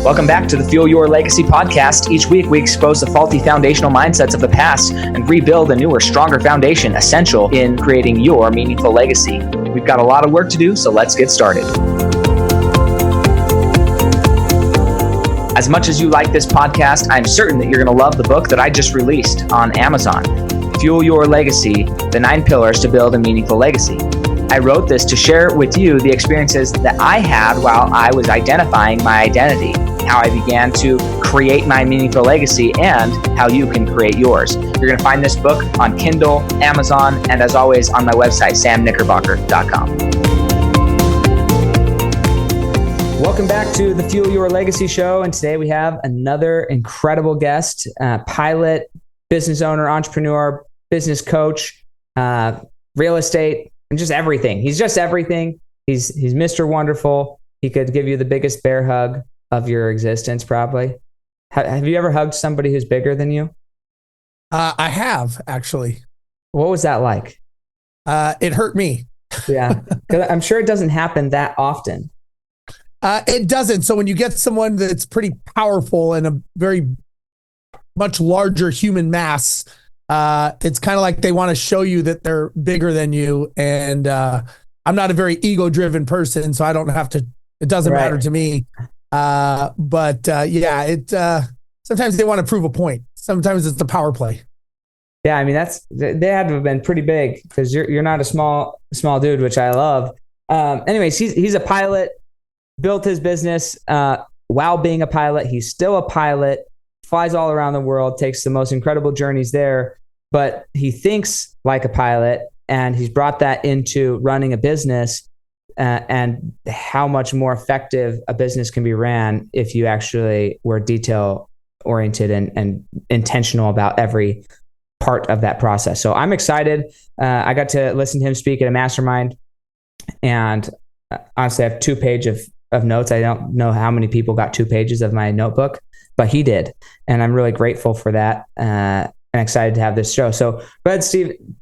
Welcome back to the Fuel Your Legacy podcast. Each week, we expose the faulty foundational mindsets of the past and rebuild a newer, stronger foundation essential in creating your meaningful legacy. We've got a lot of work to do, so let's get started. As much as you like this podcast, I'm certain that you're going to love the book that I just released on Amazon, Fuel Your Legacy, The 9 Pillars to Build a Meaningful Legacy. I wrote this to share with you the experiences that I had while I was identifying my identity, how I began to create my meaningful legacy, and how you can create yours. You're going to find this book on Kindle, Amazon, and as always on my website, samknickerbocker.com. Welcome back to the Fuel Your Legacy show, and today we have another incredible guest, pilot, business owner, entrepreneur, business coach, real estate, and just everything. He's just everything. He's Mr. Wonderful. He could give you the biggest bear hug of your existence, probably. Have you ever hugged somebody who's bigger than you? I have, actually. What was that like? It hurt me. Yeah, because I'm sure it doesn't happen that often. It doesn't. So when you get someone that's pretty powerful and a very much larger human mass, it's kind of like they want to show you that they're bigger than you. And I'm not a very ego-driven person, so I don't have to. It doesn't matter to me. But sometimes they want to prove a point. Sometimes it's the power play. Yeah, I mean they had to have been pretty big because you're not a small dude, which I love. Anyways, he's a pilot. Built his business while being a pilot. He's still a pilot, flies all around the world, takes the most incredible journeys there, but he thinks like a pilot, and he's brought that into running a business and how much more effective a business can be ran if you actually were detail oriented and intentional about every part of that process. So I'm excited. I got to listen to him speak at a mastermind, and honestly, I have 2 pages of notes. I don't know how many people got 2 pages of my notebook, but he did. And I'm really grateful for that and excited to have this show. So go ahead,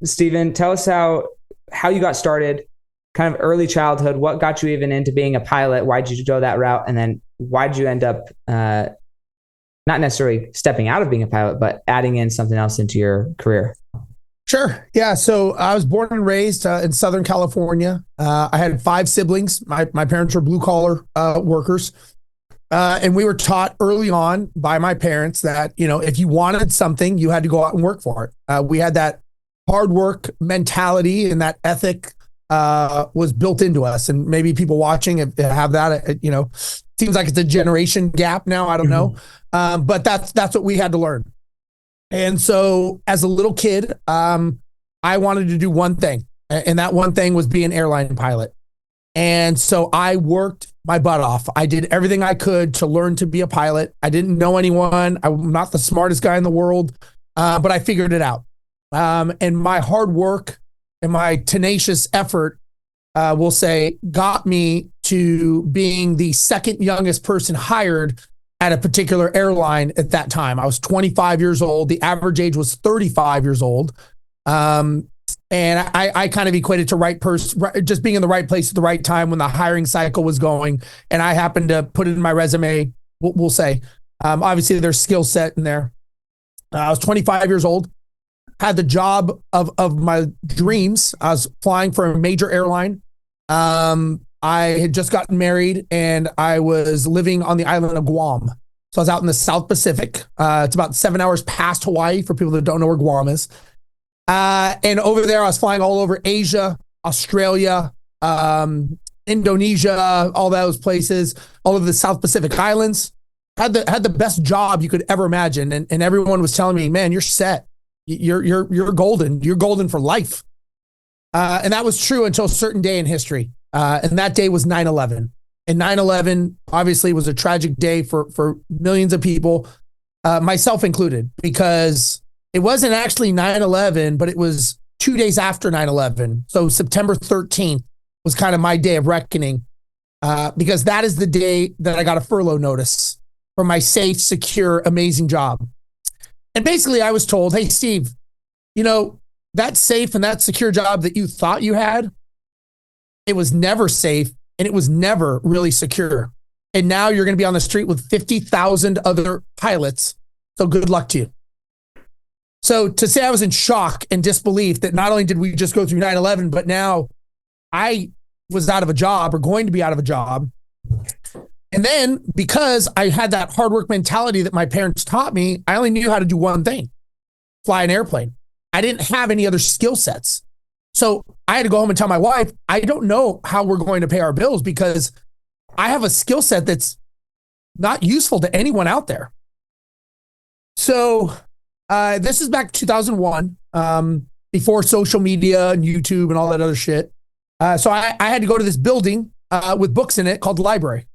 Steven, tell us how you got started, kind of early childhood. What got you even into being a pilot? Why did you go that route? And then why did you end up not necessarily stepping out of being a pilot, but adding in something else into your career? Sure. Yeah. So I was born and raised in Southern California. I had 5 siblings. My parents were blue collar workers. And we were taught early on by my parents that, if you wanted something, you had to go out and work for it. We had that hard work mentality, and that ethic was built into us. And maybe people watching have that, seems like it's a generation gap now. I don't know. But that's what we had to learn. And so as a little kid, I wanted to do one thing, and that one thing was be an airline pilot. And so I worked my butt off. I did everything I could to learn to be a pilot. I didn't know anyone. I'm not the smartest guy in the world, but I figured it out. And my hard work and my tenacious effort, we'll say, got me to being the second youngest person hired at a particular airline at that time. I was 25 years old. The average age was 35 years old. And I kind of equated to right person, just being in the right place at the right time when the hiring cycle was going. And I happened to put it in my resume, we'll say. Obviously, there's skill set in there. I was 25 years old, had the job of my dreams. I was flying for a major airline. I had just gotten married, and I was living on the island of Guam. So I was out in the South Pacific. It's about 7 hours past Hawaii for people that don't know where Guam is. And over there, I was flying all over Asia, Australia, Indonesia, all those places, all over the South Pacific Islands. Had the best job you could ever imagine. And everyone was telling me, man, you're set. You're golden. You're golden for life. And that was true until a certain day in history. And that day was 9/11. And 9/11 obviously was a tragic day for millions of people, myself included, because it wasn't actually 9/11, but it was 2 days after 9/11. So September 13th was kind of my day of reckoning, because that is the day that I got a furlough notice for my safe, secure, amazing job. And basically I was told, hey, Steve, that safe and that secure job that you thought you had, it was never safe and it was never really secure. And now you're going to be on the street with 50,000 other pilots. So good luck to you. So to say I was in shock and disbelief that not only did we just go through 9/11, but now I was out of a job or going to be out of a job. And then because I had that hard work mentality that my parents taught me, I only knew how to do one thing: fly an airplane. I didn't have any other skill sets. So I had to go home and tell my wife, I don't know how we're going to pay our bills because I have a skill set that's not useful to anyone out there. So this is back 2001, before social media and YouTube and all that other shit. So I had to go to this building with books in it called the library.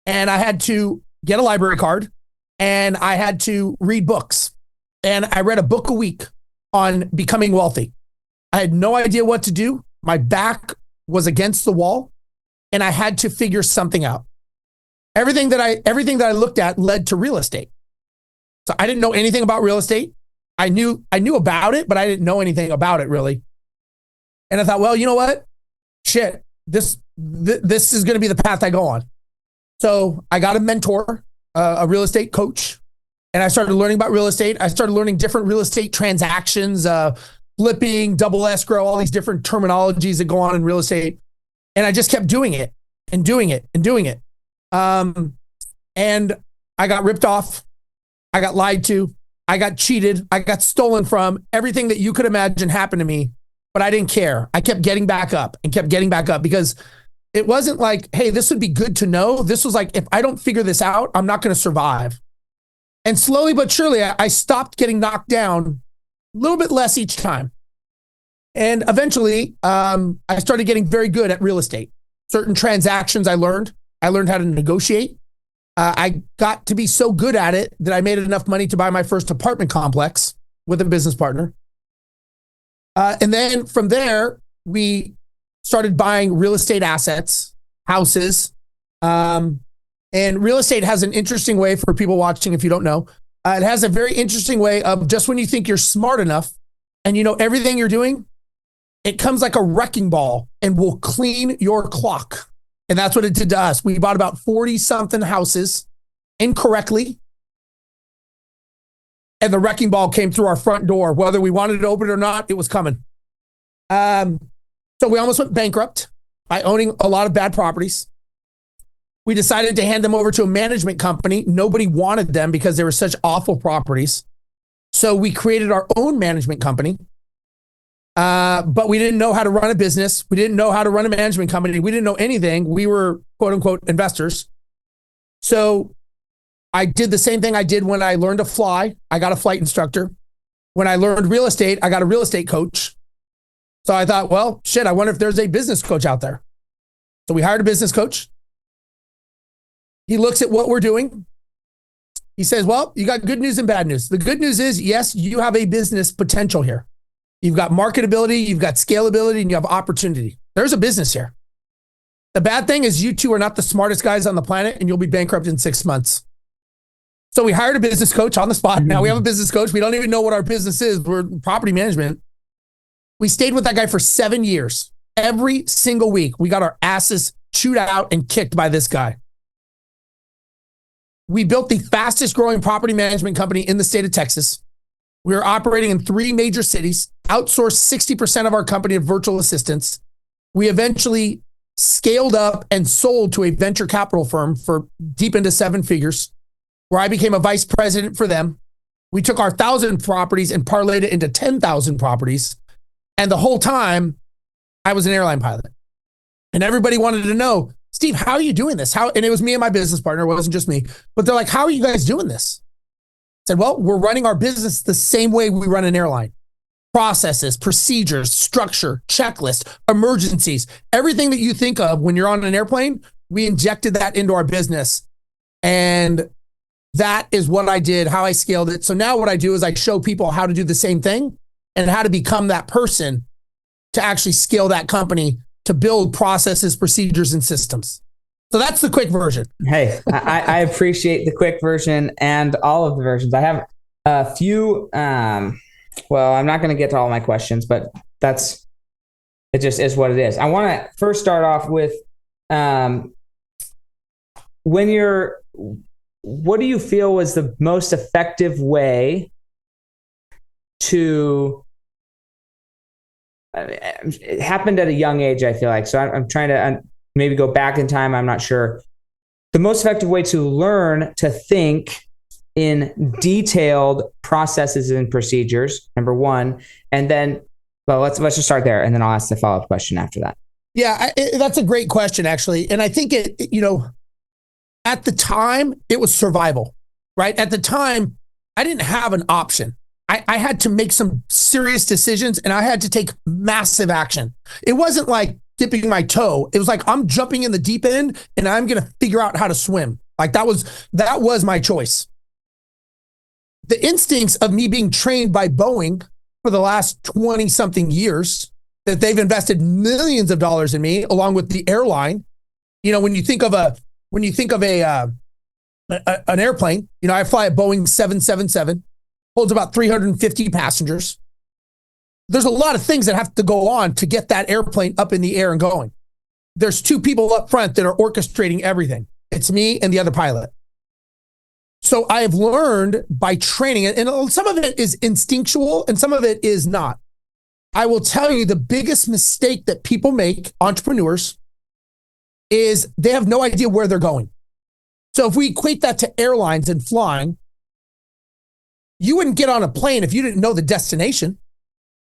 And I had to get a library card and I had to read books. And I read a book a week on becoming wealthy. I had no idea what to do. My back was against the wall and I had to figure something out. Everything that I looked at led to real estate. So I didn't know anything about real estate. I knew about it, but I didn't know anything about it really. And I thought, well, you know what? Shit, this is going to be the path I go on. So I got a mentor, a real estate coach, and I started learning about real estate. I started learning different real estate transactions, flipping, double escrow, all these different terminologies that go on in real estate. And I just kept doing it and doing it and doing it. And I got ripped off. I got lied to. I got cheated. I got stolen from. Everything that you could imagine happened to me, but I didn't care. I kept getting back up and kept getting back up because it wasn't like, hey, this would be good to know. This was like, if I don't figure this out, I'm not going to survive. And slowly but surely, I stopped getting knocked down a little bit less each time. And eventually, I started getting very good at real estate. Certain transactions I learned how to negotiate. I got to be so good at it that I made enough money to buy my first apartment complex with a business partner. And then from there, we started buying real estate assets, houses. And real estate has an interesting way for people watching, if you don't know. It has a very interesting way of just when you think you're smart enough and you know everything you're doing, it comes like a wrecking ball and will clean your clock. And that's what it did to us. We bought about 40-something houses incorrectly. And the wrecking ball came through our front door. Whether we wanted to open it or not, it was coming. So we almost went bankrupt by owning a lot of bad properties. We decided to hand them over to a management company. Nobody wanted them because they were such awful properties. So we created our own management company. But we didn't know how to run a business. We didn't know how to run a management company. We didn't know anything. We were quote unquote investors. So I did the same thing I did when I learned to fly. I got a flight instructor. When I learned real estate, I got a real estate coach. So I thought, well, shit, I wonder if there's a business coach out there. So we hired a business coach. He looks at what we're doing. He says, well, you got good news and bad news. The good news is, yes, you have a business potential here. You've got marketability, you've got scalability, and you have opportunity. There's a business here. The bad thing is you two are not the smartest guys on the planet and you'll be bankrupt in 6 months. So we hired a business coach on the spot. Now we have a business coach. We don't even know what our business is. We're property management. We stayed with that guy for 7 years. Every single week, we got our asses chewed out and kicked by this guy. We built the fastest growing property management company in the state of Texas. We were operating in 3 major cities, outsourced 60% of our company to virtual assistants. We eventually scaled up and sold to a venture capital firm for deep into 7 figures, where I became a vice president for them. We took our 1,000 properties and parlayed it into 10,000 properties. And the whole time, I was an airline pilot. And everybody wanted to know, Steve, how are you doing this? And it was me and my business partner. It wasn't just me. But they're like, how are you guys doing this? I said, well, we're running our business the same way we run an airline. Processes, procedures, structure, checklist, emergencies, everything that you think of when you're on an airplane, we injected that into our business. And that is what I did, how I scaled it. So now what I do is I show people how to do the same thing and how to become that person to actually scale that company to build processes, procedures, and systems. So that's the quick version. Hey, I appreciate the quick version and all of the versions. I have a few, well, I'm not going to get to all my questions, but it just is what it is. I want to first start off with, when you're, what do you feel was the most effective way to, it happened at a young age, I feel like. So I'm trying to maybe go back in time. I'm not sure. The most effective way to learn to think in detailed processes and procedures, number one. And then, well, let's just start there. And then I'll ask the follow-up question after that. Yeah, that's a great question, actually. And I think at the time, it was survival, right? At the time, I didn't have an option. I had to make some serious decisions and I had to take massive action. It wasn't like dipping my toe. It was like, I'm jumping in the deep end and I'm going to figure out how to swim. Like that was my choice. The instincts of me being trained by Boeing for the last 20 something years, that they've invested millions of dollars in me, along with the airline. When you think of an airplane, I fly a Boeing 777, holds about 350 passengers. There's a lot of things that have to go on to get that airplane up in the air and going. There's two people up front that are orchestrating everything. It's me and the other pilot. So I have learned by training it, and some of it is instinctual and some of it is not. I will tell you the biggest mistake that people make, entrepreneurs, is they have no idea where they're going. So if we equate that to airlines and flying, you wouldn't get on a plane if you didn't know the destination.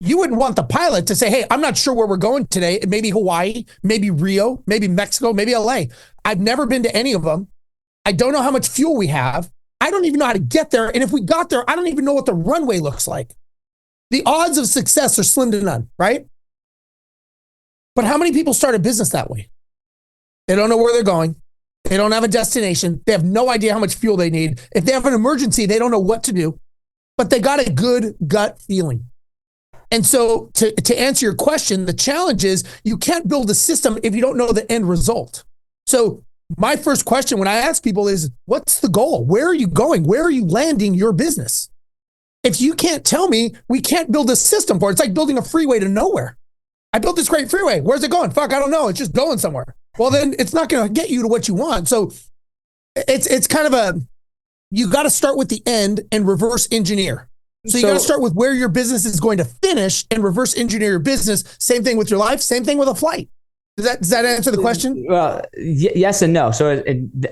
You wouldn't want the pilot to say, hey, I'm not sure where we're going today. Maybe Hawaii, maybe Rio, maybe Mexico, maybe LA. I've never been to any of them. I don't know how much fuel we have. I don't even know how to get there. And if we got there, I don't even know what the runway looks like. The odds of success are slim to none, right? But how many people start a business that way? They don't know where they're going. They don't have a destination. They have no idea how much fuel they need. If they have an emergency, they don't know what to do, but they got a good gut feeling. And so to answer your question, the challenge is you can't build a system if you don't know the end result. So my first question when I ask people is, what's the goal? Where are you going? Where are you landing your business? If you can't tell me, we can't build a system for it. It's like building a freeway to nowhere. I built this great freeway. Where's it going? Fuck, I don't know. It's just going somewhere. Well, then it's not going to get you to what you want. So it's kind of you got to start with the end and reverse engineer. So you got to start with where your business is going to finish and reverse engineer your business. Same thing with your life. Same thing with a flight. Does that answer the question? Well, yes and no. So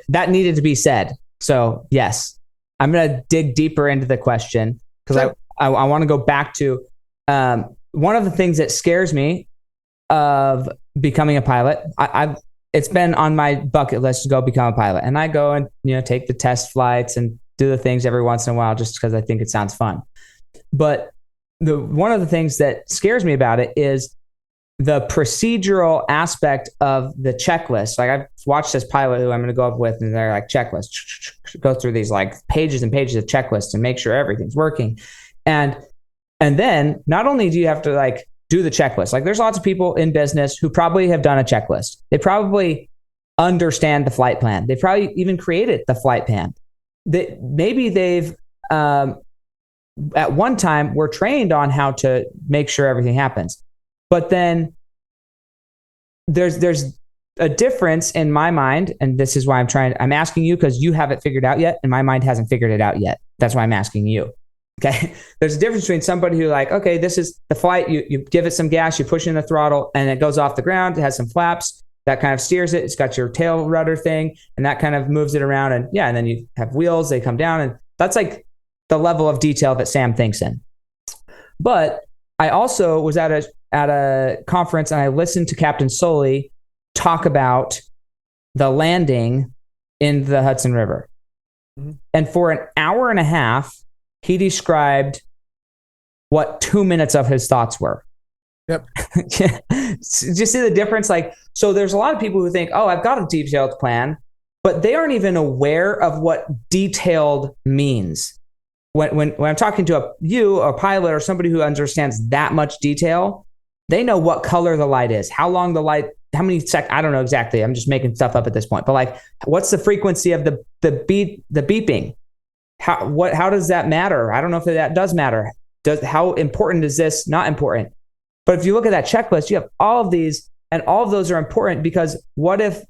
that needed to be said. So yes, I'm going to dig deeper into the question because I want to go back to one of the things that scares me of becoming a pilot. It's been on my bucket list to go become a pilot, and I go and take the test flights and do the things every once in a while just because I think it sounds fun. But one of the things that scares me about it is the procedural aspect of the checklist. Like I've watched this pilot who I'm going to go up with, and they're like checklist, go through these like pages and pages of checklists and make sure everything's working. And then not only do you have to like do the checklist, like there's lots of people in business who probably have done a checklist. They probably understand the flight plan. They probably even created the flight plan. Maybe they've at one time were trained on how to make sure everything happens. But then there's a difference in my mind, and this is why I'm asking you because you haven't figured it out yet, and my mind hasn't figured it out yet. That's why I'm asking you. Okay. There's a difference between somebody who like, okay, this is the flight. You give it some gas, you push in the throttle, and it goes off the ground. It has some flaps that kind of steers it. It's got your tail rudder thing, and that kind of moves it around. And yeah, and then you have wheels, they come down, and that's like the level of detail that Sam thinks in. But I also was at a conference and I listened to Captain Sully talk about the landing in the Hudson River. Mm-hmm. And for an hour and a half, he described what 2 minutes of his thoughts were. Yep. Did you see the difference? Like, so there's a lot of people who think, oh, I've got a detailed plan, but they aren't even aware of what detailed means. When I'm talking to a pilot or somebody who understands that much detail, they know what color the light is, how long the light, how many seconds, I don't know exactly. I'm just making stuff up at this point, but like, what's the frequency of the beeping? How does that matter? I don't know if that does matter. How important is this? Not important. But if you look at that checklist, you have all of these, and all of those are important because what if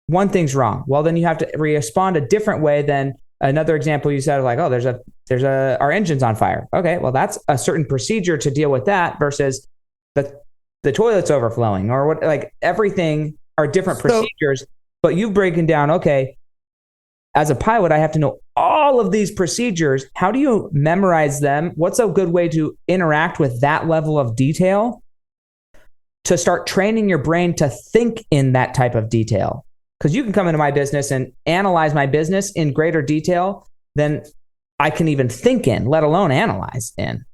one thing's wrong. Well, then you have to respond a different way than another example you said, like, oh, our engine's on fire. Okay, well, that's a certain procedure to deal with that versus the toilet's overflowing or what, like everything are different procedures, but you've broken down, okay, as a pilot, I have to know all of these procedures. How do you memorize them? What's a good way to interact with that level of detail to start training your brain to think in that type of detail? Because you can come into my business and analyze my business in greater detail than I can even think in, let alone analyze in.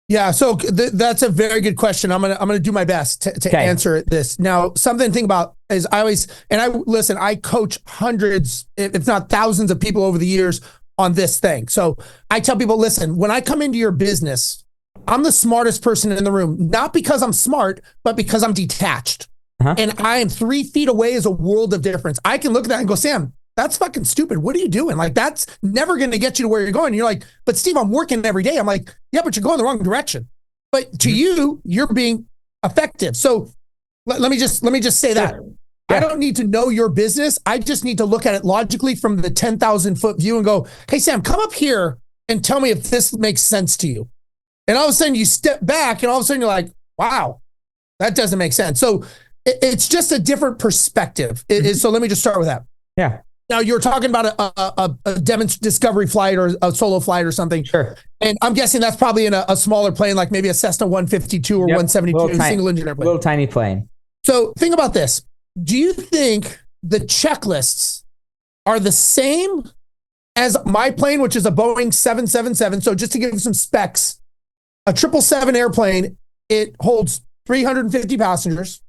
Yeah, so that's a very good question. I'm gonna do my best to answer this. Now, something to think about is I coach hundreds, if not thousands of people over the years on this thing. So I tell people, listen, when I come into your business, I'm the smartest person in the room, not because I'm smart, but because I'm detached. And I am 3 feet away is a world of difference. I can look at that and go, Sam, that's fucking stupid. What are you doing? Like, that's never going to get you to where you're going. And you're like, but Steve, I'm working every day. I'm like, yeah, but you're going the wrong direction. But to you, you're being effective. So let me just say that. Yeah. I don't need to know your business. I just need to look at it logically from the 10,000 foot view and go, hey, Sam, come up here and tell me if this makes sense to you. And all of a sudden you step back and all of a sudden you're like, wow, that doesn't make sense. So it's just a different perspective. So let me just start with that. Yeah. Now you're talking about a discovery flight or a solo flight or something. Sure. And I'm guessing that's probably in a smaller plane, like maybe a Cessna 152 or 172, single engine airplane. Little tiny plane. So think about this. Do you think the checklists are the same as my plane, which is a Boeing 777? So just to give you some specs, a 777 airplane, it holds 350 passengers.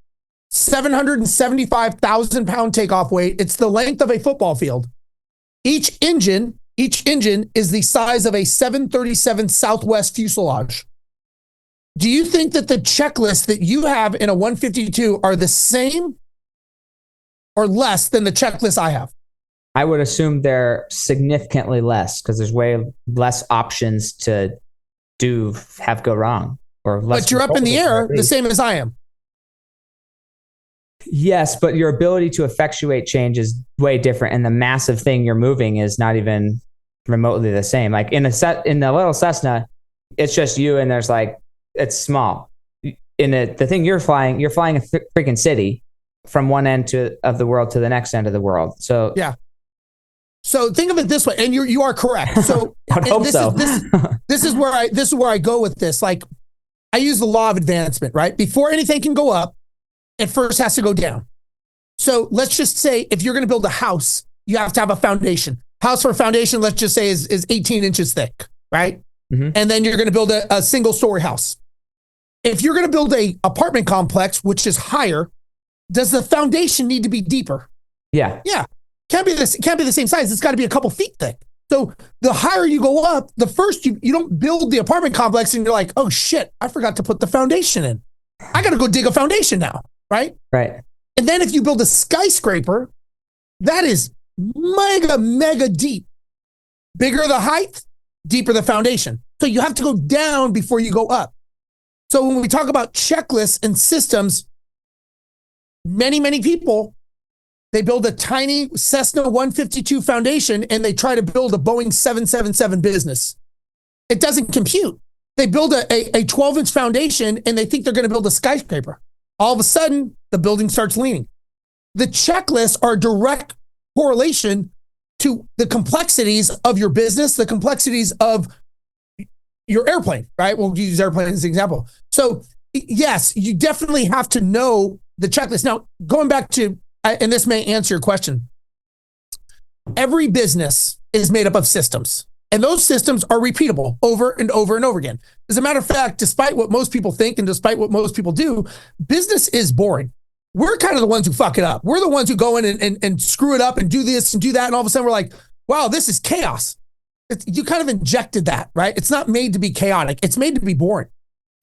775,000 pound takeoff weight. It's the length of a football field. Each engine is the size of a 737 Southwest fuselage. Do you think that the checklist that you have in a 152 are the same or less than the checklist I have? I would assume they're significantly less because there's way less options to have go wrong. But you're up in the air the same as I am. Yes, but your ability to effectuate change is way different, and the massive thing you're moving is not even remotely the same. Like in the little Cessna, it's just you, and there's like it's small. In the thing you're flying a freaking city from one end of the world to the next end of the world. So yeah. So think of it this way, and you are correct. So I hope so. This is where I go with this. Like I use the law of advancement, right? Before anything can go up, it first has to go down. So let's just say if you're going to build a house, you have to have a foundation. House for a foundation, let's just say is 18 inches thick, right? Mm-hmm. And then you're going to build a single story house. If you're going to build a apartment complex, which is higher, does the foundation need to be deeper? Yeah. Yeah. Can't be the same size. It's got to be a couple feet thick. So the higher you go up, the first you don't build the apartment complex and you're like, oh shit, I forgot to put the foundation in. I got to go dig a foundation now. Right? Right. And then if you build a skyscraper, that is mega deep. Bigger the height, deeper the foundation. So you have to go down before you go up. So when we talk about checklists and systems, many people, they build a tiny Cessna 152 foundation and they try to build a Boeing 777 business. It doesn't compute. They build a 12-inch foundation and they think they're going to build a skyscraper. All of a sudden, the building starts leaning. The checklists are direct correlation to the complexities of your business, the complexities of your airplane, right? We'll use airplane as an example. So yes, you definitely have to know the checklist. Now, going back to, and this may answer your question, every business is made up of systems. And those systems are repeatable over and over and over again. As a matter of fact, despite what most people think and despite what most people do, business is boring. We're kind of the ones who fuck it up. We're the ones who go in and screw it up and do this and do that. And all of a sudden we're like, wow, this is chaos. You kind of injected that, right? It's not made to be chaotic. It's made to be boring.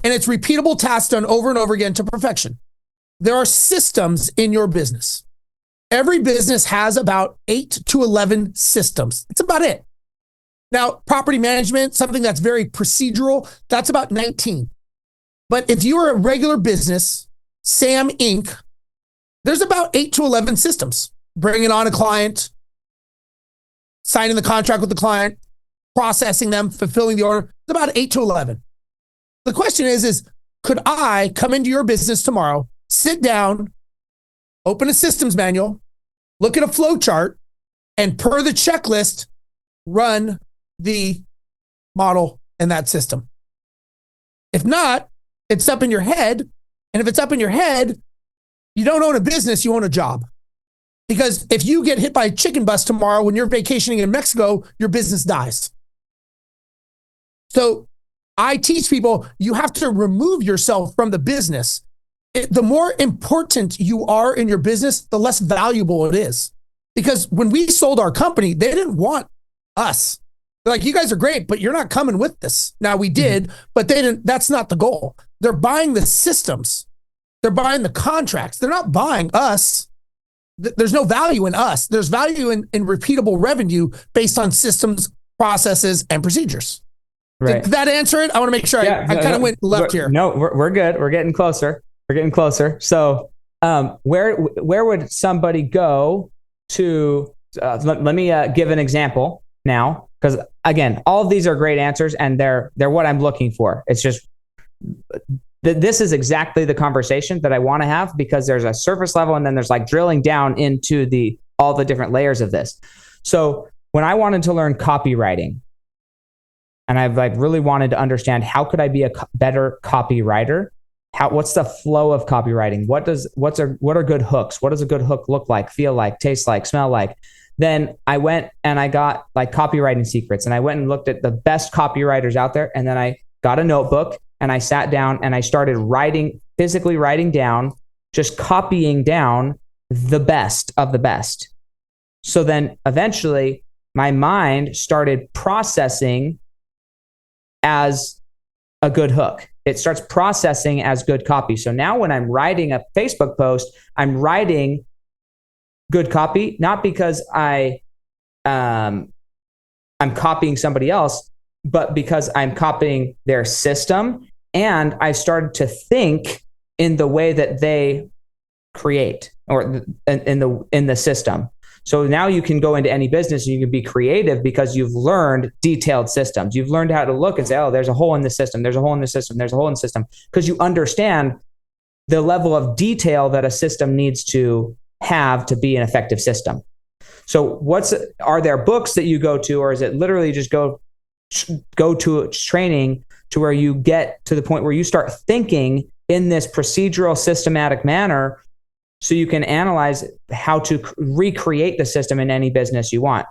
And it's repeatable tasks done over and over again to perfection. There are systems in your business. Every business has about 8 to 11 systems. That's about it. Now, property management, something that's very procedural, that's about 19. But if you are a regular business, Sam Inc., There's about 8 to 11 systems. Bringing on a client, signing the contract with the client, processing them, fulfilling the order. It's about 8 to 11. The question is could I come into your business tomorrow, sit down, open a systems manual, look at a flow chart, and per the checklist, run the model in that system? If not, it's up in your head. And if it's up in your head, you don't own a business, you own a job. Because if you get hit by a chicken bus tomorrow when you're vacationing in Mexico, your business dies. So I teach people, you have to remove yourself from the business. The more important you are in your business, the less valuable it is. Because when we sold our company, they didn't want us. They're like, you guys are great, but you're not coming with this. Now we did, but they didn't. That's not the goal. They're buying the systems. They're buying the contracts. They're not buying us. There's no value in us. There's value in repeatable revenue based on systems, processes, and procedures. Right. Did that answer it? I want to make sure I kind of went left here. No, we're good. We're getting closer. We're getting closer. So where would somebody go to, let me give an example now, because again, all of these are great answers and they're what I'm looking for. It's just, this is exactly the conversation that I want to have, because there's a surface level and then there's like drilling down into all the different layers of this. So when I wanted to learn copywriting, and I've like really wanted to understand how could I be a better copywriter? What's the flow of copywriting? What are good hooks? What does a good hook look like, feel like, taste like, smell like? Then I went and I got like copywriting secrets, and I went and looked at the best copywriters out there. And then I got a notebook and I sat down and I started physically writing down, just copying down the best of the best. So then eventually my mind started processing as a good hook. It starts processing as good copy. So now when I'm writing a Facebook post, I'm writing good copy, not because I'm copying somebody else, but because I'm copying their system. And I started to think in the way that they create, or in the system. So now you can go into any business and you can be creative because you've learned detailed systems. You've learned how to look and say, oh, there's a hole in the system. There's a hole in the system. There's a hole in the system. Because you understand the level of detail that a system needs to have to be an effective system. So are there books that you go to, or is it literally just go to a training to where you get to the point where you start thinking in this procedural, systematic manner, so you can analyze how to recreate the system in any business you want?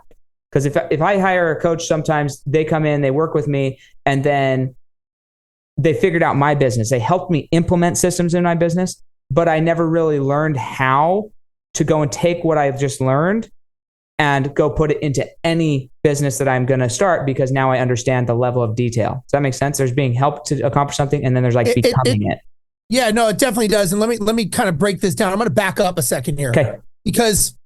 Because if I hire a coach, sometimes they come in, they work with me, and then they figured out my business. They helped me implement systems in my business, but I never really learned how to go and take what I've just learned and go put it into any business that I'm going to start, because now I understand the level of detail. Does that make sense? There's being helped to accomplish something, and then there's like becoming it. Yeah, no, it definitely does. And let me kind of break this down. I'm going to back up a second here. Okay. Because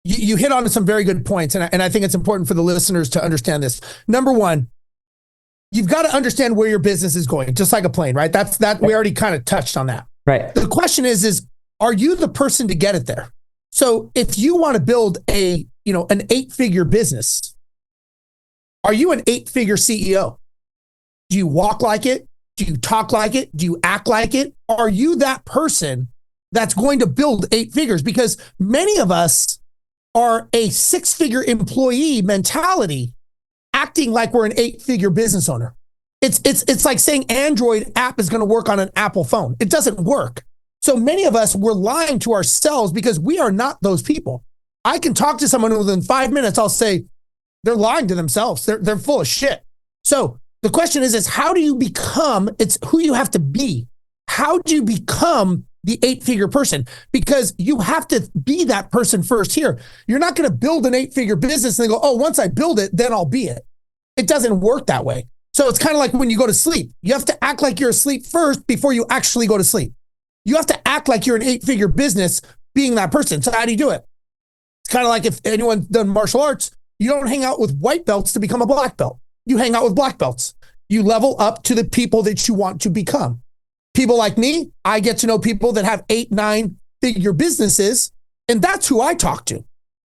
you hit on some very good points. And I think it's important for the listeners to understand this. Number one, you've got to understand where your business is going, just like a plane, right? We already kind of touched on that. Right. The question is, are you the person to get it there? So if you want to build an 8-figure business, are you an 8-figure CEO? Do you walk like it? Do you talk like it? Do you act like it? Are you that person that's going to build 8 figures? Because many of us are a 6-figure employee mentality, acting like we're an 8-figure business owner. It's like saying Android app is going to work on an Apple phone. It doesn't work. So many of us, we're lying to ourselves because we are not those people. I can talk to someone who within 5 minutes, I'll say they're lying to themselves. They're full of shit. So the question is how do you become, it's who you have to be. How do you become the 8-figure person? Because you have to be that person first here. You're not going to build an 8-figure business and go, oh, once I build it, then I'll be it. It doesn't work that way. So it's kind of like when you go to sleep. You have to act like you're asleep first before you actually go to sleep. You have to act like you're an 8-figure business being that person. So how do you do it? It's kind of like if anyone's done martial arts, you don't hang out with white belts to become a black belt. You hang out with black belts. You level up to the people that you want to become. People like me, I get to know people that have 8, 9, figure businesses. And that's who I talk to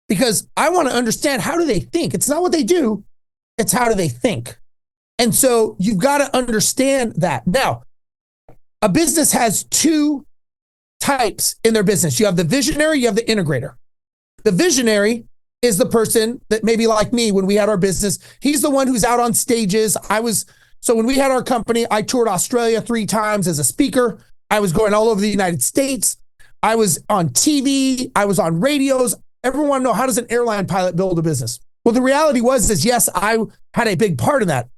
because I want to understand how do they think? It's not what they do, it's how do they think. And so you've got to understand that. Now, a business has two types in their business. You have the visionary, you have the integrator. The visionary is the person that maybe like me when we had our business, he's the one who's out on stages. So when we had our company, I toured Australia 3 times as a speaker. I was going all over the United States. I was on TV. I was on radios. Everyone want to know, how does an airline pilot build a business? Well, the reality is yes, I had a big part in that.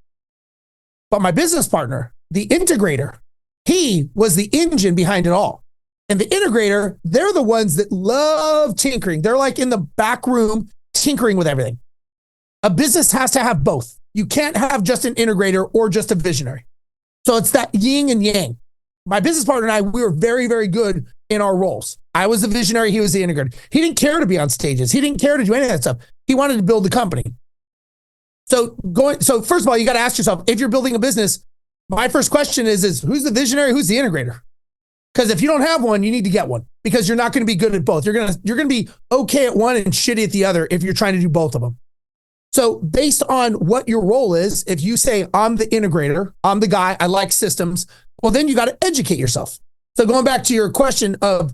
But my business partner, the integrator, he was the engine behind it all. And the integrator, they're the ones that love tinkering. They're like in the back room tinkering with everything. A business has to have both. You can't have just an integrator or just a visionary. So it's that yin and yang. My business partner and I, we were very, very good in our roles. I was the visionary. He was the integrator. He didn't care to be on stages. He didn't care to do any of that stuff. He wanted to build the company. So first of all, you got to ask yourself, if you're building a business, my first question is who's the visionary? Who's the integrator? Because if you don't have one, you need to get one because you're not going to be good at both. You're going to be okay at one and shitty at the other if you're trying to do both of them. So based on what your role is, if you say, I'm the integrator, I'm the guy, I like systems, well, then you got to educate yourself. So going back to your question of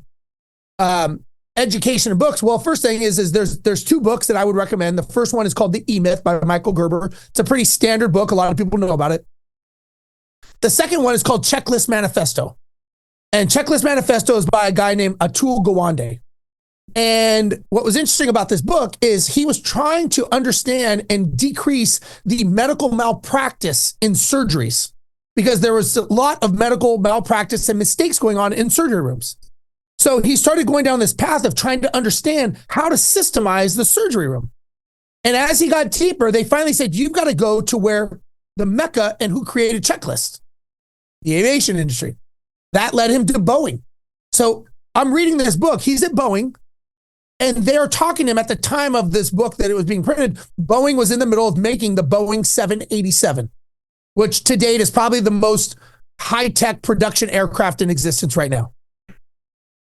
education and books, well, first thing is there's 2 books that I would recommend. The first one is called The E-Myth by Michael Gerber. It's a pretty standard book. A lot of people know about it. The second one is called Checklist Manifesto. And Checklist Manifesto is by a guy named Atul Gawande. And what was interesting about this book is he was trying to understand and decrease the medical malpractice in surgeries because there was a lot of medical malpractice and mistakes going on in surgery rooms. So he started going down this path of trying to understand how to systemize the surgery room. And as he got deeper, they finally said, you've got to go to where the Mecca and who created checklists, the aviation industry. That led him to Boeing. So I'm reading this book. He's at Boeing. And they're talking to him at the time of this book that it was being printed. Boeing was in the middle of making the Boeing 787, which to date is probably the most high-tech production aircraft in existence right now.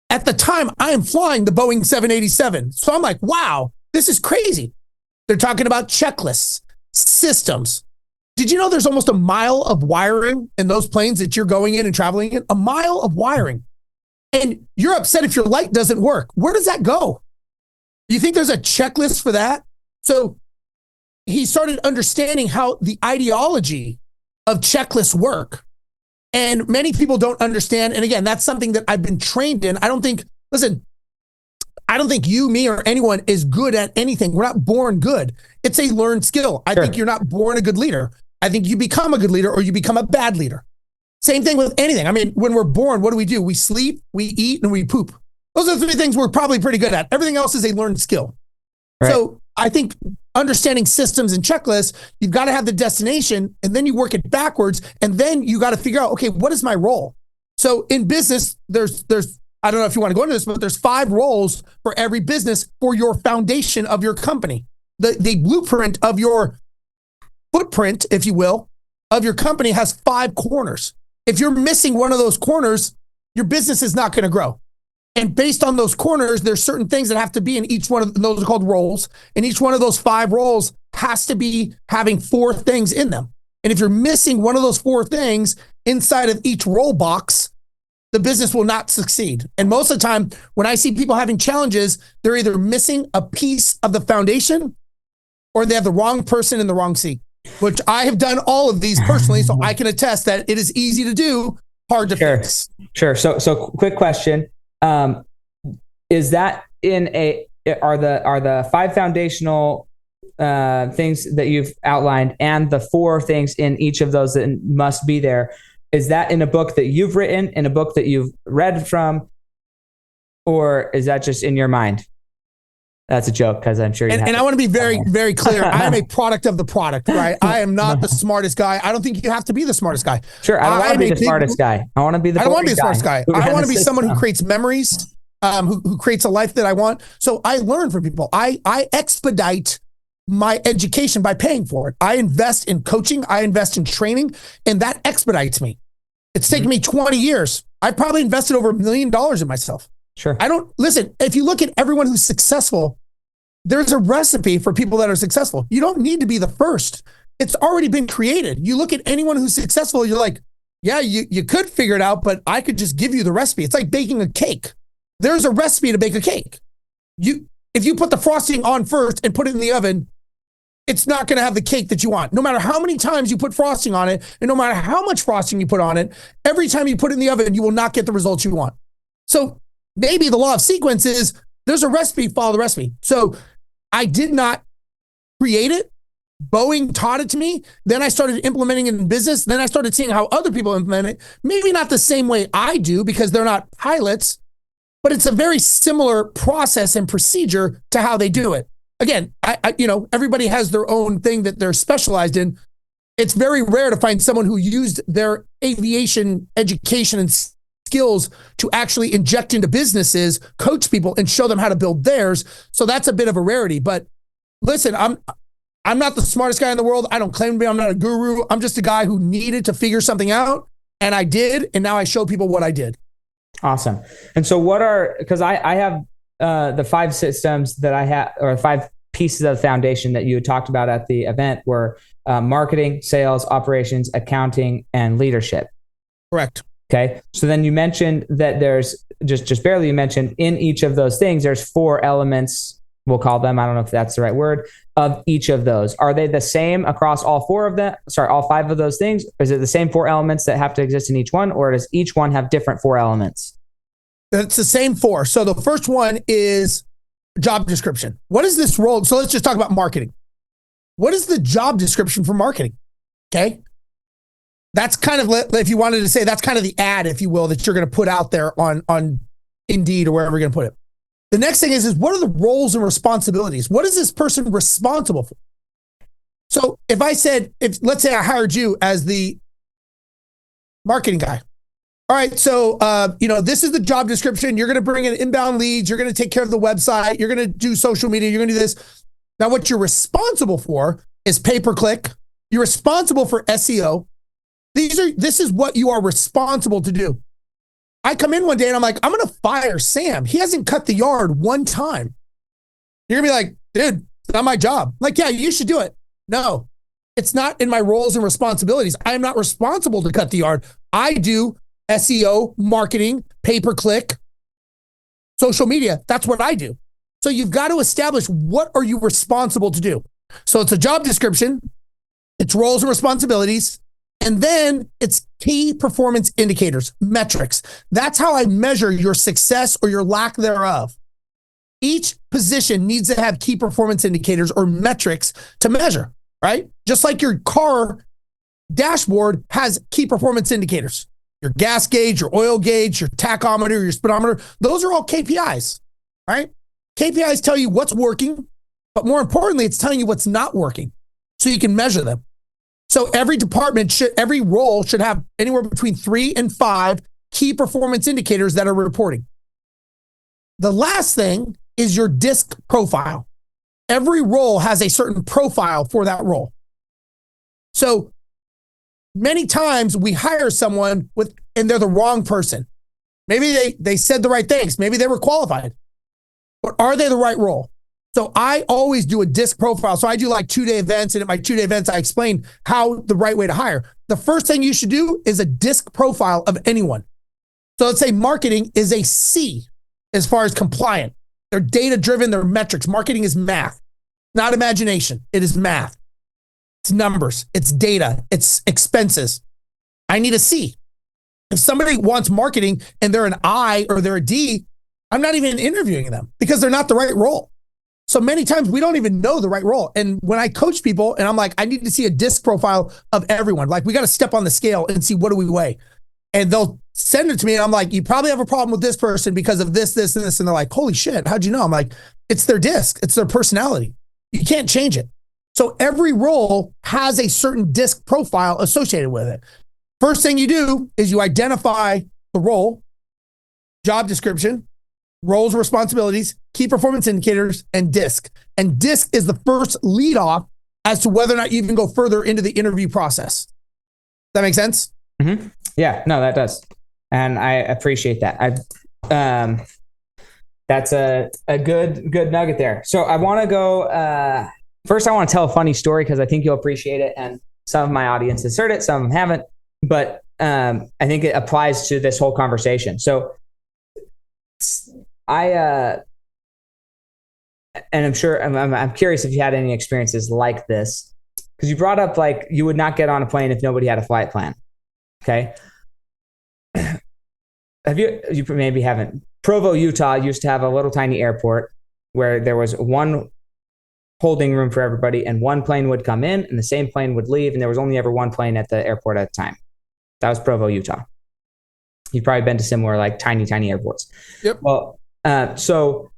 At the time, I am flying the Boeing 787. So I'm like, wow, this is crazy. They're talking about checklists, systems. Did you know there's almost a mile of wiring in those planes that you're going in and traveling in? A mile of wiring. And you're upset if your light doesn't work. Where does that go? Do you think there's a checklist for that? So he started understanding how the ideology of checklists work. And many people don't understand. And again, that's something that I've been trained in. I don't think you, me, or anyone is good at anything. We're not born good. It's a learned skill. I think you're not born a good leader. I think you become a good leader or you become a bad leader. Same thing with anything. I mean, when we're born, what do? We sleep, we eat, and we poop. Those are the 3 things we're probably pretty good at. Everything else is a learned skill. Right. So I think understanding systems and checklists, you've got to have the destination and then you work it backwards. And then you got to figure out, okay, what is my role? So in business, there's, I don't know if you want to go into this, but there's 5 roles for every business for your foundation of your company. The blueprint of your footprint, if you will, of your company has 5 corners. If you're missing one of those corners, your business is not going to grow. And based on those corners, there's certain things that have to be in each one of those are called roles. And each one of those 5 roles has to be having 4 things in them. And if you're missing one of those 4 things inside of each role box, the business will not succeed. And most of the time, when I see people having challenges, they're either missing a piece of the foundation or they have the wrong person in the wrong seat, which I have done all of these personally. So I can attest that it is easy to do, hard to fix. Sure. So quick question. Is that are the 5 foundational things that you've outlined and the 4 things in each of those that must be there, is that in a book that you've written, in a book that you've read from, or is that just in your mind? That's a joke because I'm sure you and I want to be very, very clear. I am a product of the product, right? I am not the smartest guy. I don't think you have to be the smartest guy. Sure. I don't want to be the smartest guy. I want to be the smartest guy. I want to be someone who creates memories, who creates a life that I want. So I learn from people. I expedite my education by paying for it. I invest in coaching. I invest in training, and that expedites me. It's taken me 20 years. I probably invested over $1 million in myself. Sure. Listen, if you look at everyone who's successful, there's a recipe for people that are successful. You don't need to be the first. It's already been created. You look at anyone who's successful, you're like, yeah, you could figure it out, but I could just give you the recipe. It's like baking a cake. There's a recipe to bake a cake. If you put the frosting on first and put it in the oven, it's not going to have the cake that you want. No matter how many times you put frosting on it, and no matter how much frosting you put on it, every time you put it in the oven, you will not get the results you want. So maybe the law of sequence is there's a recipe, follow the recipe. So I did not create it. Boeing taught it to me. Then I started implementing it in business. Then I started seeing how other people implement it. Maybe not the same way I do because they're not pilots, but it's a very similar process and procedure to how they do it. Again, everybody has their own thing that they're specialized in. It's very rare to find someone who used their aviation education and skills to actually inject into businesses, coach people, and show them how to build theirs. So that's a bit of a rarity. But listen, I'm not the smartest guy in the world. I don't claim to be. I'm not a guru. I'm just a guy who needed to figure something out, and I did. And now I show people what I did. Awesome. And so because I have the 5 systems that I have, or 5 pieces of the foundation that you had talked about at the event were marketing, sales, operations, accounting, and leadership. Correct. Okay. So then you mentioned that there's just barely, you mentioned in each of those things, there's 4 elements, we'll call them, I don't know if that's the right word, of each of those. Are they the same across all 5 of those things? Or is it the same 4 elements that have to exist in each one? Or does each one have different 4 elements? It's the same 4. So the first one is job description. What is this role? So let's just talk about marketing. What is the job description for marketing? Okay. That's kind of, if you wanted to say, that's kind of the ad, if you will, that you're going to put out there on Indeed or wherever you're going to put it. The next thing is what are the roles and responsibilities? What is this person responsible for? So if I said, let's say I hired you as the marketing guy. All right, so this is the job description. You're going to bring in inbound leads. You're going to take care of the website. You're going to do social media. You're going to do this. Now, what you're responsible for is pay-per-click. You're responsible for SEO. This is what you are responsible to do. I come in one day and I'm like, I'm going to fire Sam. He hasn't cut the yard one time. You're going to be like, dude, it's not my job. I'm like, yeah, you should do it. No, it's not in my roles and responsibilities. I am not responsible to cut the yard. I do SEO, marketing, pay-per-click, social media. That's what I do. So you've got to establish what are you responsible to do. So it's a job description, it's roles and responsibilities, and then it's key performance indicators, metrics. That's how I measure your success or your lack thereof. Each position needs to have key performance indicators or metrics to measure, right? Just like your car dashboard has key performance indicators. Your gas gauge, your oil gauge, your tachometer, your speedometer, those are all KPIs, right? KPIs tell you what's working, but more importantly, it's telling you what's not working so you can measure them. So every role should have anywhere between 3 and 5 key performance indicators that are reporting. The last thing is your DISC profile. Every role has a certain profile for that role. So many times we hire someone and they're the wrong person. Maybe they said the right things. Maybe they were qualified, but are they the right role? So I always do a DISC profile. So I do like 2-day events, and at my 2-day events, I explain how the right way to hire. The first thing you should do is a DISC profile of anyone. So let's say marketing is a C as far as compliant. They're data-driven, they're metrics. Marketing is math, not imagination. It is math. It's numbers, it's data, it's expenses. I need a C. If somebody wants marketing and they're an I or they're a D, I'm not even interviewing them because they're not the right role. So many times we don't even know the right role. And when I coach people and I'm like, I need to see a DISC profile of everyone. Like we got to step on the scale and see what do we weigh. And they'll send it to me and I'm like, you probably have a problem with this person because of this, this, and this. And they're like, holy shit, how'd you know? I'm like, it's their DISC. It's their personality. You can't change it. So every role has a certain DISC profile associated with it. First thing you do is you identify the role, job description, roles, responsibilities, key performance indicators, and DISC. And DISC is the first lead off as to whether or not you even go further into the interview process. Does that make sense? Mm-hmm. Yeah, no, that does. And I appreciate that. That's a good nugget there. So I want to go, first I want to tell a funny story because I think you'll appreciate it. And some of my audience has heard it, some of them haven't, but I think it applies to this whole conversation. So and I'm sure, I'm curious if you had any experiences like this, because you brought up like you would not get on a plane if nobody had a flight plan. Okay. You maybe haven't. Provo, Utah used to have a little tiny airport where there was one holding room for everybody, and one plane would come in and the same plane would leave, and there was only ever one plane at the airport at a time. That was Provo, Utah. You've probably been to similar like tiny airports. Yep. Well, so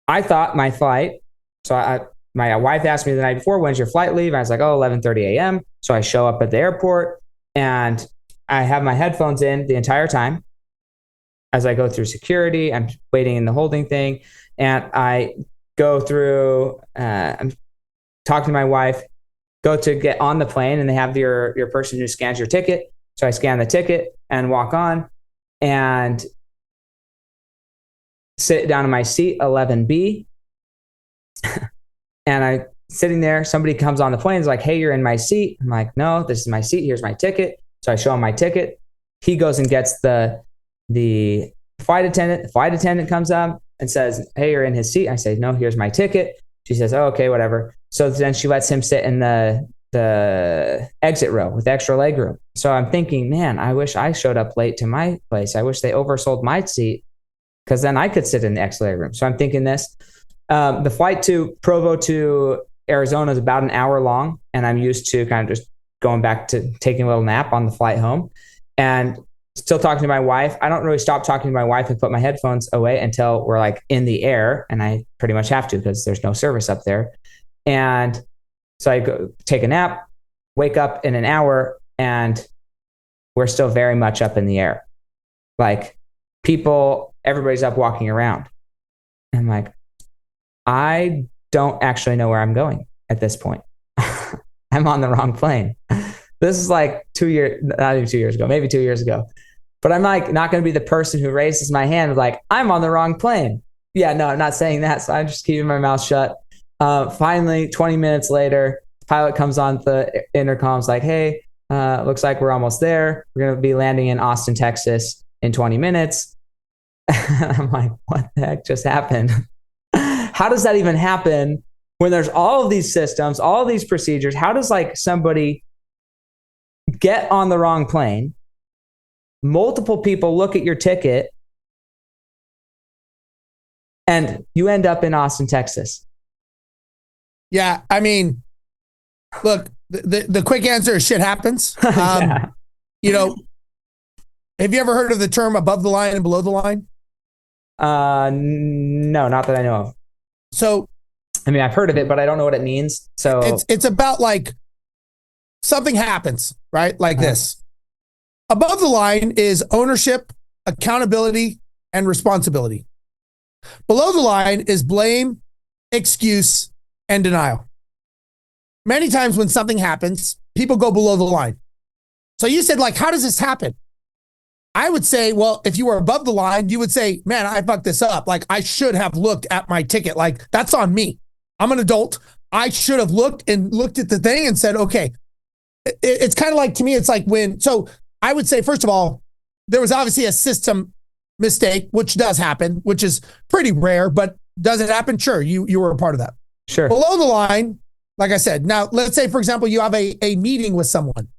I thought my flight, my wife asked me the night before, when's your flight leave? I was like, 11:30 a.m. So I show up at the airport and I have my headphones in the entire time. As I go through security, I'm waiting in the holding thing, and I go through, I'm talking to my wife, go to get on the plane, and they have your person who scans your ticket. So I scan the ticket and walk on and sit down in my seat, 11B. And I'm sitting there, somebody comes on the plane, is like, hey, you're in my seat. I'm like, no, this is my seat. Here's my ticket. So I show him my ticket. He goes and gets the flight attendant. The flight attendant comes up and says, hey, you're in his seat. I say, no, here's my ticket. She says, oh, okay, whatever. So then she lets him sit in the exit row with extra leg room. So I'm thinking, man, I wish I showed up late to my place. I wish they oversold my seat because then I could sit in the extra leg room. So I'm thinking this. The flight to Provo to Arizona is about an hour long, and I'm used to kind of just going back to taking a little nap on the flight home. And still talking to my wife. I don't really stop talking to my wife and put my headphones away until we're like in the air. And I pretty much have to because there's no service up there. And so I go take a nap, wake up in an hour, and we're still very much up in the air. Like everybody's up walking around. And I'm like, I don't actually know where I'm going at this point. I'm on the wrong plane. This is like not even 2 years ago, maybe 2 years ago. But I'm like not going to be the person who raises my hand like, I'm on the wrong plane. Yeah, no, I'm not saying that. So I'm just keeping my mouth shut. Finally, 20 minutes later, the pilot comes on the intercoms like, hey, looks like we're almost there. We're going to be landing in Austin, Texas in 20 minutes. I'm like, what the heck just happened? How does that even happen when there's all of these systems, all of these procedures? How does like somebody get on the wrong plane? Multiple people look at your ticket and you end up in Austin, Texas. Yeah. I mean, look, the quick answer is shit happens. Yeah. You know, have you ever heard of the term above the line and below the line? No, not that I know of. So, I mean, I've heard of it, but I don't know what it means. So it's about like something happens, right? Like this. Above the line is ownership, accountability, and responsibility. Below the line is blame, excuse, and denial. Many times when something happens, people go below the line. So you said, like, how does this happen? I would say, well, if you were above the line, you would say, man, I fucked this up. Like, I should have looked at my ticket. Like, that's on me. I'm an adult. I should have looked at the thing and said, okay. It's kind of like, to me, it's like so I would say, first of all, there was obviously a system mistake, which does happen, which is pretty rare, but does it happen? Sure. You were a part of that. Sure. Below the line, like I said, now let's say, for example, you have a meeting with someone.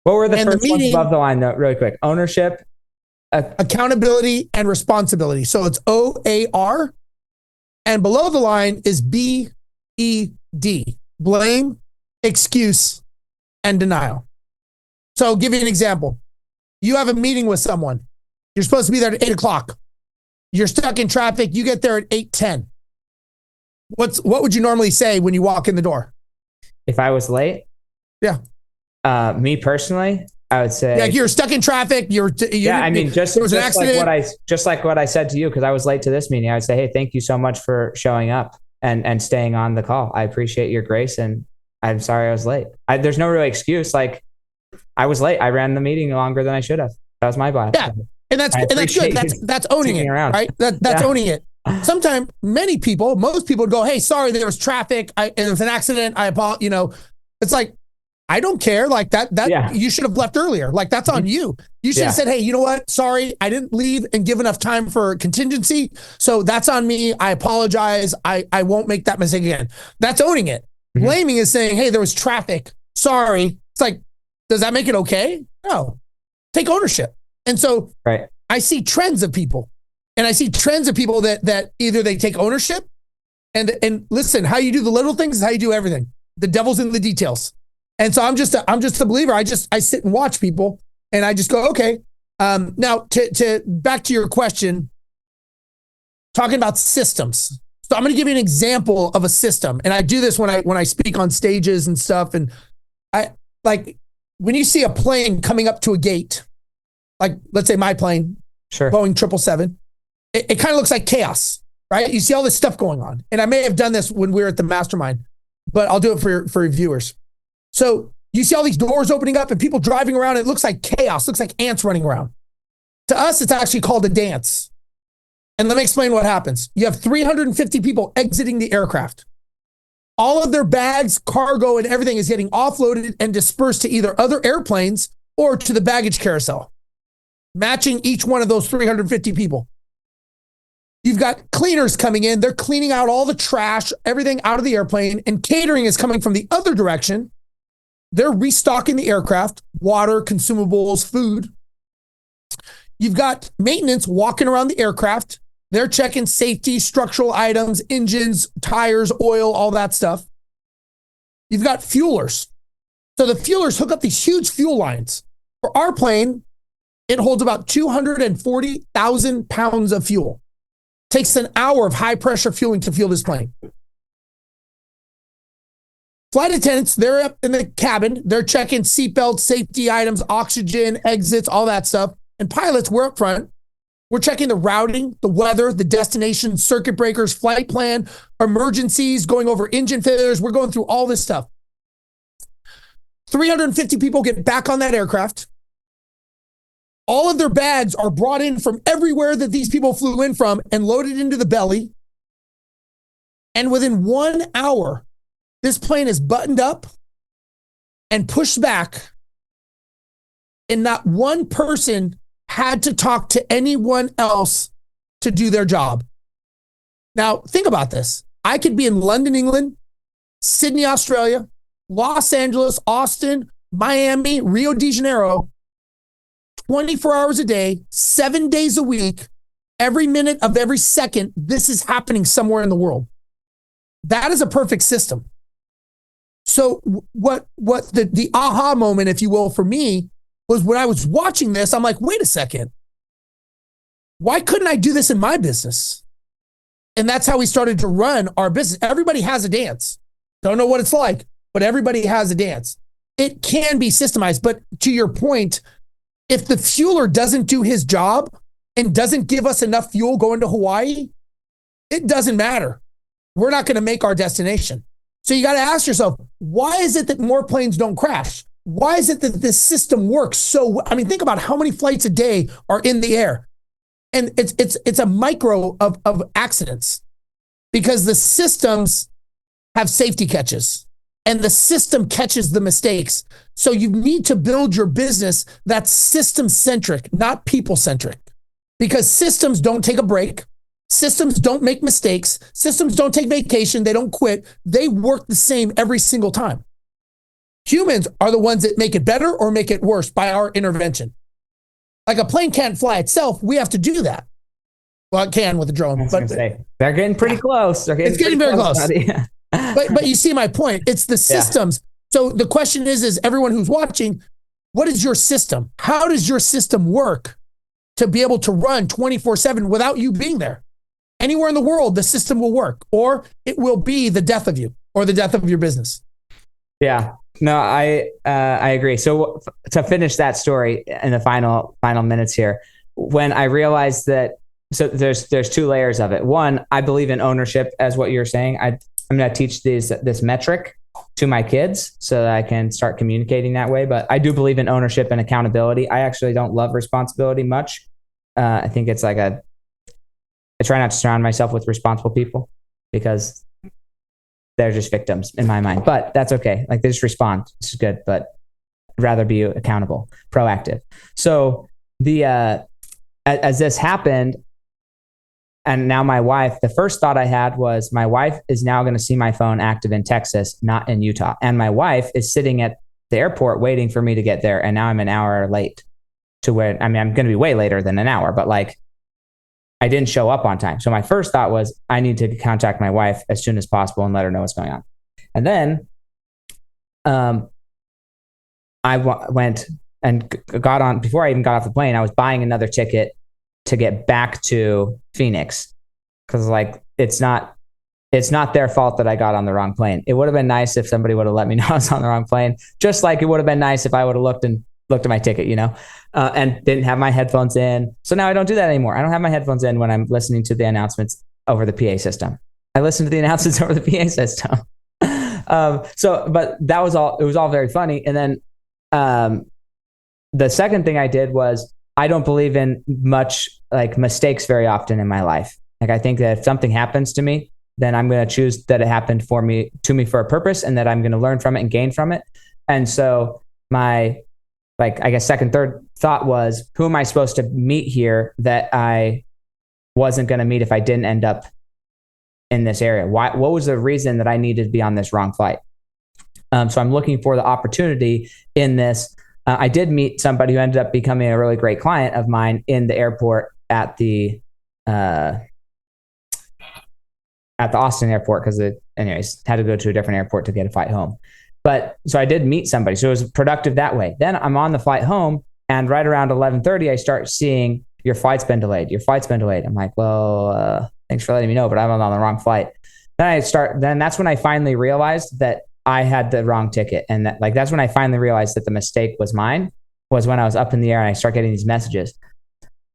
What were the first ones above the line, though, really quick? Ownership, accountability, and responsibility. So it's OAR. And below the line is BED, blame, excuse, and denial. So I'll give you an example. You have a meeting with someone. You're supposed to be there at 8:00. You're stuck in traffic. You get there at 8:10. What would you normally say when you walk in the door? If I was late? Yeah. Me personally, I would say, yeah, you're stuck in traffic. I mean, there was an accident. Like what I said to you, because I was late to this meeting. I would say, hey, thank you so much for showing up and staying on the call. I appreciate your grace, and I'm sorry I was late. There's no real excuse. Like, I was late. I ran the meeting longer than I should have. That was my bad. Yeah, and that's good. That's owning it, right? That's owning it. sometimes most people would go, hey, sorry, there was traffic. It was an accident. I apologize. It's like, I don't care. Like that you should have left earlier. Like that's on you. You should have said, hey, you know what? Sorry, I didn't leave and give enough time for contingency. So that's on me. I apologize. I won't make that mistake again. That's owning it. Blaming is saying, hey, there was traffic. Sorry. It's like, does that make it okay? No. Take ownership. And so I see trends of people. And I see trends of people that either they take ownership and listen, how you do the little things is how you do everything. The devil's in the details. And so I'm just a believer. I sit and watch people and I just go, okay. Now to back to your question, talking about systems. So I'm going to give you an example of a system. And I do this when I speak on stages and stuff. And I like when you see a plane coming up to a gate, like let's say my plane, Boeing 777, it kind of looks like chaos, right? You see all this stuff going on. And I may have done this when we were at the mastermind, but I'll do it for your viewers. So you see all these doors opening up and people driving around. It looks like chaos, looks like ants running around. To us, it's actually called a dance. And let me explain what happens. You have 350 people exiting the aircraft. All of their bags, cargo, and everything is getting offloaded and dispersed to either other airplanes or to the baggage carousel, matching each one of those 350 people. You've got cleaners coming in. They're cleaning out all the trash, everything out of the airplane, and catering is coming from the other direction. They're restocking the aircraft, water, consumables, food. You've got maintenance walking around the aircraft. They're checking safety, structural items, engines, tires, oil, all that stuff. You've got fuelers. So the fuelers hook up these huge fuel lines. For our plane, it holds about 240,000 pounds of fuel. Takes an hour of high pressure fueling to fuel this plane. Flight attendants, they're up in the cabin. They're checking seatbelts, safety items, oxygen, exits, all that stuff. And pilots, we're up front. We're checking the routing, the weather, the destination, circuit breakers, flight plan, emergencies, going over engine failures. We're going through all this stuff. 350 people get back on that aircraft. All of their bags are brought in from everywhere that these people flew in from and loaded into the belly. And within 1 hour, this plane is buttoned up and pushed back. And not one person had to talk to anyone else to do their job. Now, think about this. I could be in London, England, Sydney, Australia, Los Angeles, Austin, Miami, Rio de Janeiro, 24 hours a day, 7 days a week, every minute of every second, this is happening somewhere in the world. That is a perfect system. So what the aha moment, if you will, for me was when I was watching this, I'm like, wait a second. Why couldn't I do this in my business? And that's how we started to run our business. Everybody has a dance. Don't know what it's like, but everybody has a dance. It can be systemized. But to your point, if the fueler doesn't do his job and doesn't give us enough fuel going to Hawaii, it doesn't matter. We're not going to make our destination. So you got to ask yourself, why is it that more planes don't crash? Why is it that this system works so well? I mean, think about how many flights a day are in the air. And it's a micro of accidents because the systems have safety catches and the system catches the mistakes. So you need to build your business that's system-centric, not people-centric, because systems don't take a break. Systems don't make mistakes. Systems don't take vacation. They don't quit. They work the same every single time. Humans are the ones that make it better or make it worse by our intervention. Like a plane can't fly itself. We have to do that. Well, it can with a drone. But they're getting pretty close. It's getting very close. But you see my point. It's the systems. So the question is everyone who's watching, what is your system? How does your system work to be able to run 24/7 without you being there? Anywhere in the world, the system will work, or it will be the death of you or the death of your business. Yeah, no, I agree. So to finish that story in the final minutes here, when I realized that, so there's two layers of it. One, I believe in ownership, as what you're saying. I'm going to teach this metric to my kids so that I can start communicating that way. But I do believe in ownership and accountability. I actually don't love responsibility much. I think it's like I try not to surround myself with responsible people because they're just victims in my mind, but that's okay. Like they just respond. This is good, but I'd rather be accountable, proactive. So as this happened, and now my wife, the first thought I had was my wife is now going to see my phone active in Texas, not in Utah. And my wife is sitting at the airport waiting for me to get there. And now I'm an hour late to where, I mean, I'm going to be way later than an hour, but like I didn't show up on time. So my first thought was I need to contact my wife as soon as possible and let her know what's going on. And then went and got on, before I even got off the plane, I was buying another ticket to get back to Phoenix. Cause like, it's not their fault that I got on the wrong plane. It would have been nice if somebody would have let me know I was on the wrong plane. Just like it would have been nice if I would have looked at my ticket, and didn't have my headphones in. So now I don't do that anymore. I don't have my headphones in when I'm listening to the announcements over the PA system. I listen to the announcements over the PA system. But that was all, it was all very funny. And then the second thing I did was I don't believe in much like mistakes very often in my life. Like I think that if something happens to me, then I'm going to choose that it happened to me for a purpose and that I'm going to learn from it and gain from it. And so my, like, I guess third thought was, who am I supposed to meet here that I wasn't going to meet if I didn't end up in this area? What was the reason that I needed to be on this wrong flight? So I'm looking for the opportunity in this. I did meet somebody who ended up becoming a really great client of mine in the airport at the Austin airport, because anyways, had to go to a different airport to get a flight home. But so I did meet somebody. So it was productive that way. Then I'm on the flight home, and right around 11:30, I start seeing your flight's been delayed. I'm like, well, thanks for letting me know, but I'm on the wrong flight. Then that's when I finally realized that I had the wrong ticket. And that's when I finally realized that the mistake was mine, was when I was up in the air and I start getting these messages.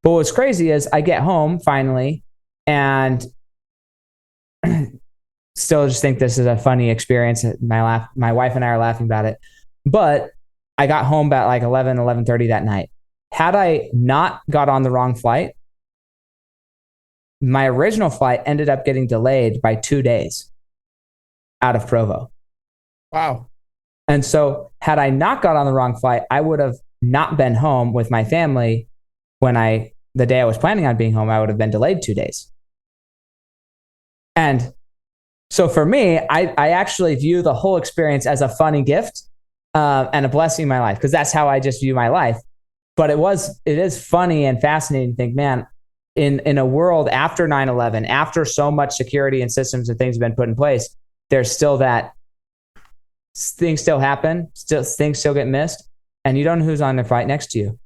But what's crazy is I get home finally and still just think this is a funny experience. My wife and I are laughing about it, but I got home about like 11:30 that night. Had I not got on the wrong flight, my original flight ended up getting delayed by 2 days out of Provo. Wow. And so had I not got on the wrong flight, I would have not been home with my family the day I was planning on being home. I would have been delayed 2 days. And so for me, I actually view the whole experience as a funny gift and a blessing in my life, because that's how I just view my life. But it is funny and fascinating to think, man, in a world after 9/11, after so much security and systems and things have been put in place, there's still that things still happen, things still get missed, and you don't know who's on the flight next to you.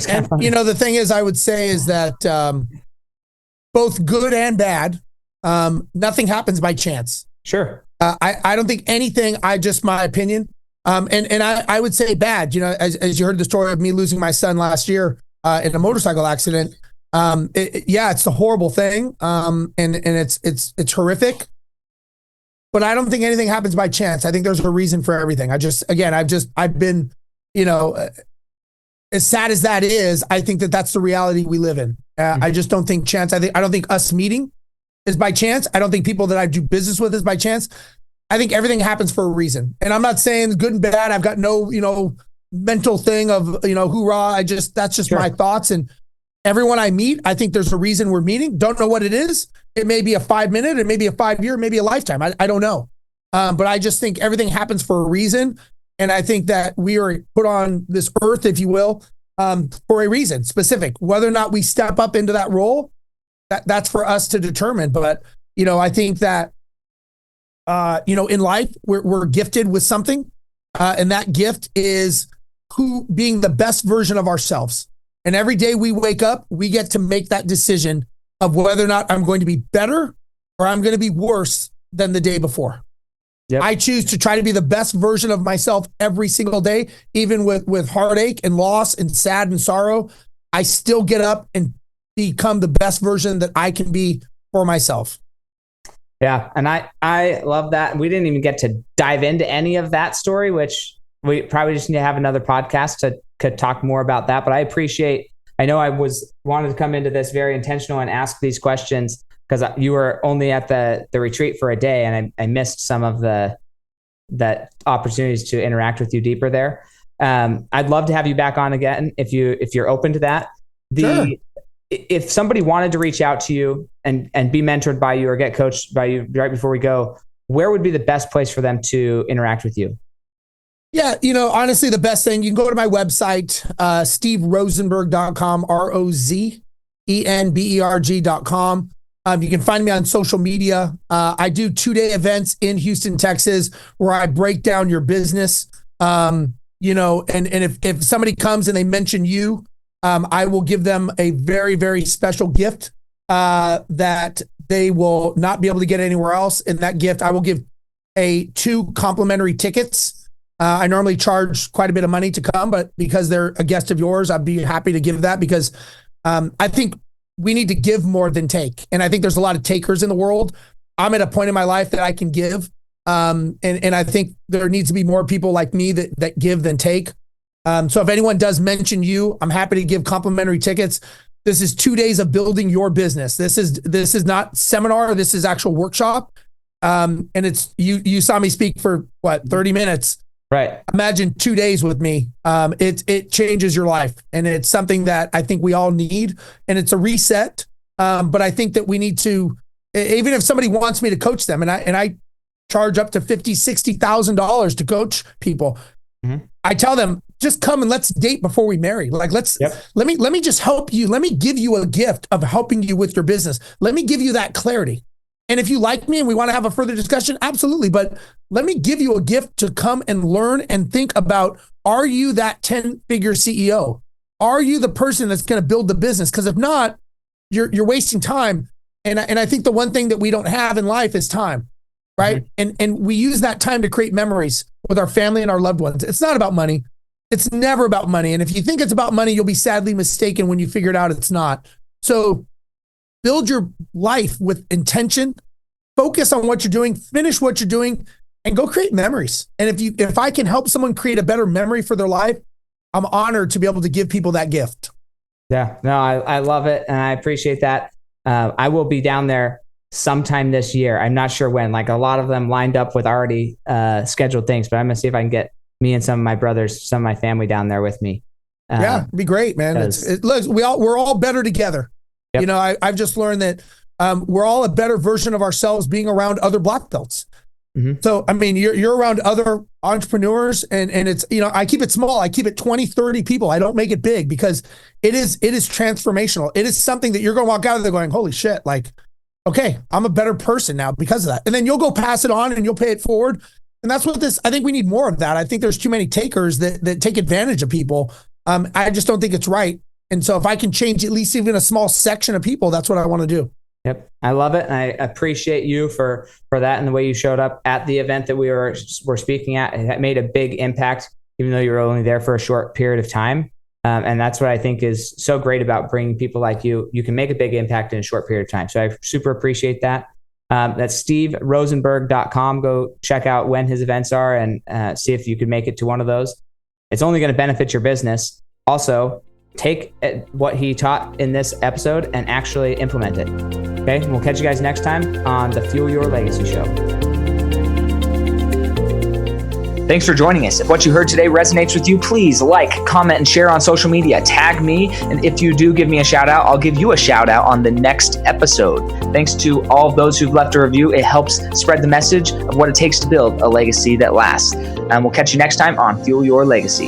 And the thing is, I would say is that both good and bad, nothing happens by chance. Sure. I don't think anything, just my opinion. And I would say bad, as you heard the story of me losing my son last year in a motorcycle accident. It's a horrible thing. And it's horrific, but I don't think anything happens by chance. I think there's a reason for everything. I've been, as sad as that is, I think that that's the reality we live in. I just don't think chance. I don't think us meeting is by chance. I don't think people that I do business with is by chance. I think everything happens for a reason. And I'm not saying good and bad. I've got no, mental thing of, hoorah. That's just my thoughts. And everyone I meet, I think there's a reason we're meeting. Don't know what it is. It may be a 5 minute, it may be a 5 year, maybe a lifetime. I don't know. But I just think everything happens for a reason. And I think that we are put on this earth, if you will, for a reason specific. Whether or not we step up into that role, that's for us to determine. But, I think that, in life, we're gifted with something. And that gift is being the best version of ourselves. And every day we wake up, we get to make that decision of whether or not I'm going to be better or I'm going to be worse than the day before. Yep. I choose to try to be the best version of myself every single day, even with heartache and loss and sad and sorrow. I still get up and become the best version that I can be for myself. Yeah. And I love that. We didn't even get to dive into any of that story, which we probably just need to have another podcast to talk more about that. But I appreciate I know I wanted to come into this very intentional and ask these questions because you were only at the retreat for a day, and I missed some of that opportunities to interact with you deeper there. I'd love to have you back on again if you're open to that. Sure. If somebody wanted to reach out to you and be mentored by you or get coached by you right before we go, where would be the best place for them to interact with you? Yeah, honestly, the best thing, you can go to my website, steverozenberg.com, ROZENBERG.com. You can find me on social media. I do 2-day events in Houston, Texas, where I break down your business. And if somebody comes and they mention you, I will give them a very, very special gift that they will not be able to get anywhere else. And that gift, I will give 2 complimentary tickets. I normally charge quite a bit of money to come, but because they're a guest of yours, I'd be happy to give that because I think we need to give more than take. And I think there's a lot of takers in the world. I'm at a point in my life that I can give. And I think there needs to be more people like me that give than take. So if anyone does mention you, I'm happy to give complimentary tickets. This is 2 days of building your business. This is not seminar. This is actual workshop. And it's you saw me speak for 30 minutes. Right. Imagine 2 days with me. It changes your life, and it's something that I think we all need, and it's a reset. But I think that we need to, even if somebody wants me to coach them, and I charge up to $50,000-$60,000 to coach people. Mm-hmm. I tell them, just come and let's date before we marry. Like, let me just help you. Let me give you a gift of helping you with your business. Let me give you that clarity. And if you like me and we want to have a further discussion, absolutely. But let me give you a gift to come and learn and think about, are you that 10-figure CEO? Are you the person that's going to build the business? Because if not, you're wasting time. And I think the one thing that we don't have in life is time, right? Mm-hmm. And we use that time to create memories with our family and our loved ones. It's not about money. It's never about money. And if you think it's about money, you'll be sadly mistaken when you figure it out it's not. So build your life with intention, focus on what you're doing, finish what you're doing, and go create memories. And if I can help someone create a better memory for their life, I'm honored to be able to give people that gift. Yeah, no, I love it. And I appreciate that. I will be down there sometime this year. I'm not sure when, like a lot of them lined up with already scheduled things, but I'm going to see if I can get me and some of my brothers, some of my family down there with me. Yeah, it'd be great, man. Look, we're all better together. Yep. I've just learned that we're all a better version of ourselves being around other black belts. Mm-hmm. So, I mean, you're around other entrepreneurs and it's, I keep it small. I keep it 20, 30 people. I don't make it big because it is transformational. It is something that you're going to walk out of there going, holy shit, like, okay, I'm a better person now because of that. And then you'll go pass it on and you'll pay it forward. And that's what I think we need more of that. I think there's too many takers that take advantage of people. I just don't think it's right. And so if I can change at least even a small section of people, that's what I want to do. Yep. I love it. And I appreciate you for that and the way you showed up at the event that we were speaking at. It made a big impact, even though you were only there for a short period of time. And that's what I think is so great about bringing people like you. You can make a big impact in a short period of time. So I super appreciate that. That's steverozenberg.com. Go check out when his events are and see if you could make it to one of those. It's only going to benefit your business. Also, take what he taught in this episode and actually implement it. Okay, we'll catch you guys next time on the Fuel Your Legacy Show. Thanks for joining us. If what you heard today resonates with you, please like, comment, and share on social media. Tag me, and if you do give me a shout out, I'll give you a shout out on the next episode. Thanks to all of those who've left a review. It helps spread the message of what it takes to build a legacy that lasts. And we'll catch you next time on Fuel Your Legacy.